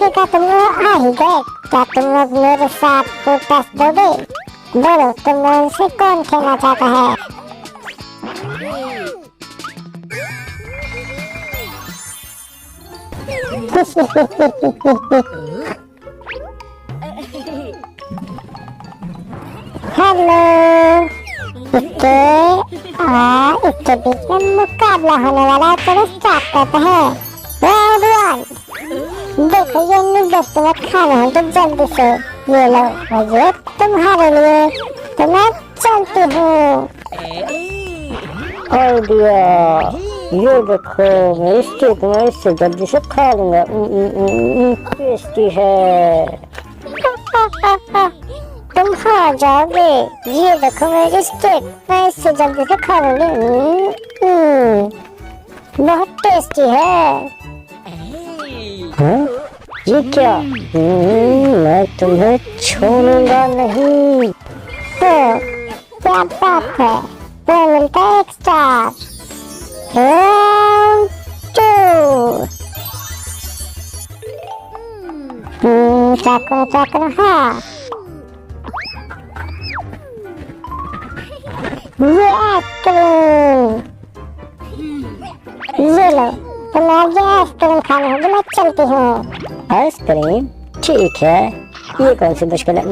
क्या तुम लोग आ ही गए? क्या तुम लोग मेरे साथ पोटस दोगे? बोलो तुम लोगों से कौन खेलना चाहता है? हेलो, इसके बीच में मुकाबला होने वाला है, चलो स्टार्ट करते हैं। राउंड 1। देखो ये नूडल्स तुम्हें खाने हैं तो जल्दी से ये लो, और ये तुम्हारे लिए, तो मैं चलती हूँ। आइडिया, ये देखो मैं स्टिक में इससे जल्दी से खा लूंगा। टेस्टी है। तुम हार जाओगे। ये देखो मेरी स्टिक, मैं इससे जल्दी से खा लूंगी। बहुत टेस्टी है। हाँ? ये क्या? मैं तुम्हें छोड़ूंगा नहीं। तो क्या बात है, तो मिलता है एक स्टार। राउंड 2। चाकू हाँ, ये आइसक्रीम, ये लो, तो मैं ये आइसक्रीम खाना है, मैं चलती हूँ। आइसक्रीम? ठीक है। ये कौन सी मुश्किल है?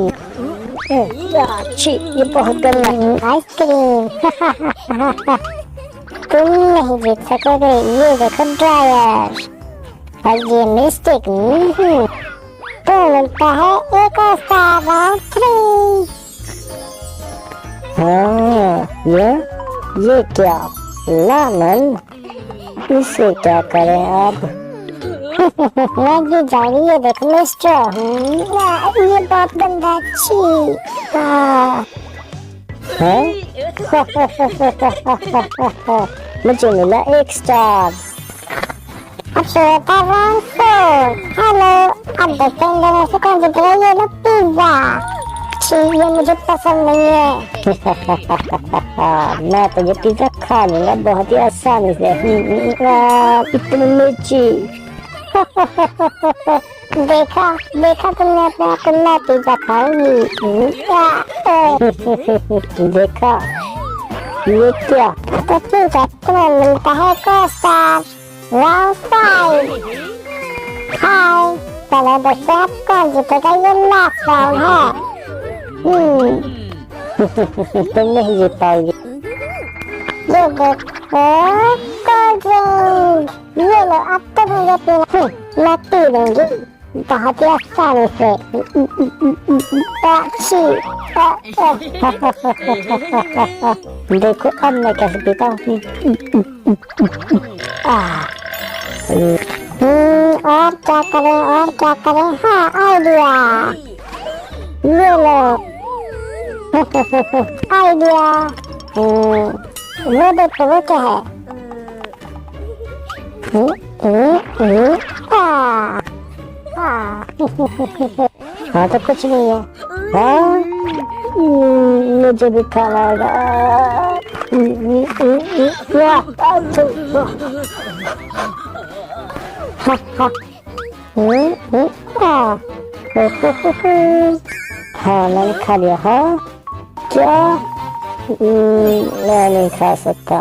अच्छी, ये बहुत गंदा है। आइसक्रीम। तुम नहीं जीत सकोगे। ये देखो ड्रायर, और ये मिस्टेक। तो मिलता है एक और स्टार। राउंड 3। हाँ, ये क्या? लेमन? इसे क्या करें अब? मैं भी जाऊंगी। ये देखो मिस्टर हूँ, ये बहुत गंदा। छी है? मुझे मिला एक स्टार। अब होता है राउंड 4। हेलो, अब देखते हैं इनमें से कौन जीतेगा। ये लो पिज्जा। छी, ये मुझे पसंद नहीं है। मैं तो ये पिज्जा खा लूंगा बहुत ही आसानी से। इतनी मिर्ची। देखा तुमने अपने आप को, मैं पिज्जा खाऊंगी। देखा? ये क्या? तो ठीक है, तुम्हें मिलता है एक और स्टार। राउंड 5। हाय, चलो देखते हैं अब कौन जीतेगा। ये लास्ट राउंड है। तुम नहीं जीत पाओगे। ये देखो कोल्ड ड्रिंक, ये लो, अब तो मुझे पीना। मैं पी लूंगी बहुत ही आसानी से। देखो अब मैं कैसे पीता हूँ। और क्या करें। हाँ, आइडिया, ये लो। आइडिया। वो देखो, वो क्या है? हाँ तो कुछ नहीं है। हाँ, मुझे भी खाना होगा। हाँ मैंने खा लिया। हाँ क्या? मैं नहीं खा सकता।